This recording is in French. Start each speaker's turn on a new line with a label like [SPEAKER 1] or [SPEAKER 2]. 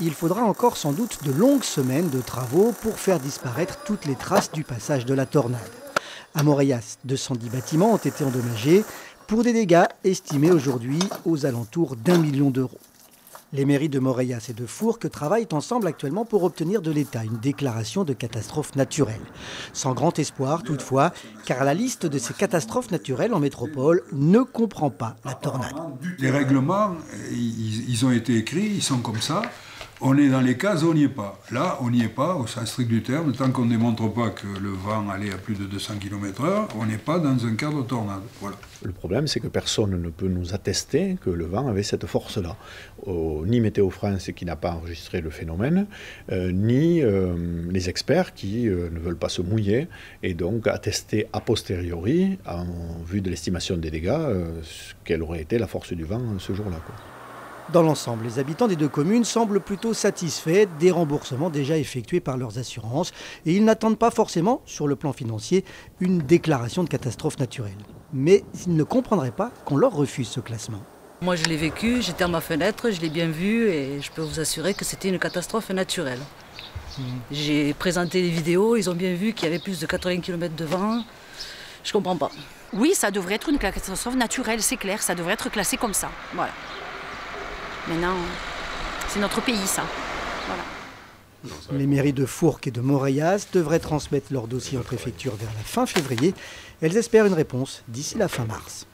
[SPEAKER 1] il faudra encore sans doute de longues semaines de travaux pour faire disparaître toutes les traces du passage de la tornade. À Moreiras, 210 bâtiments ont été endommagés pour des dégâts estimés aujourd'hui aux alentours d'1 million d'euros. Les mairies de Moreiras et de Fourques travaillent ensemble actuellement pour obtenir de l'État une déclaration de catastrophe naturelle. Sans grand espoir toutefois, car la liste de ces catastrophes naturelles en métropole ne comprend pas la tornade.
[SPEAKER 2] Les règlements, ils ont été écrits, ils sont comme ça. On est dans les cases, on n'y est pas. Là, on n'y est pas, au sens strict du terme. Tant qu'on ne démontre pas que le vent allait à plus de 200 km/h, on n'est pas dans un cadre tornade. Voilà.
[SPEAKER 3] Le problème, c'est que personne ne peut nous attester que le vent avait cette force-là. Ni Météo France qui n'a pas enregistré le phénomène, ni les experts qui ne veulent pas se mouiller et donc attester a posteriori, en vue de l'estimation des dégâts, quelle aurait été la force du vent ce jour-là.
[SPEAKER 1] Dans l'ensemble, les habitants des deux communes semblent plutôt satisfaits des remboursements déjà effectués par leurs assurances et ils n'attendent pas forcément, sur le plan financier, une déclaration de catastrophe naturelle. Mais ils ne comprendraient pas qu'on leur refuse ce classement.
[SPEAKER 4] Moi je l'ai vécu, j'étais à ma fenêtre, je l'ai bien vu et je peux vous assurer que c'était une catastrophe naturelle. J'ai présenté les vidéos, ils ont bien vu qu'il y avait plus de 80 km de vent. Je comprends pas.
[SPEAKER 5] Oui, ça devrait être une catastrophe naturelle, c'est clair, ça devrait être classé comme ça. Voilà. Maintenant, c'est notre pays, ça. Voilà.
[SPEAKER 1] Les mairies de Fourques et de Moreiras devraient transmettre leur dossier en préfecture vers la fin février. Elles espèrent une réponse d'ici la fin mars.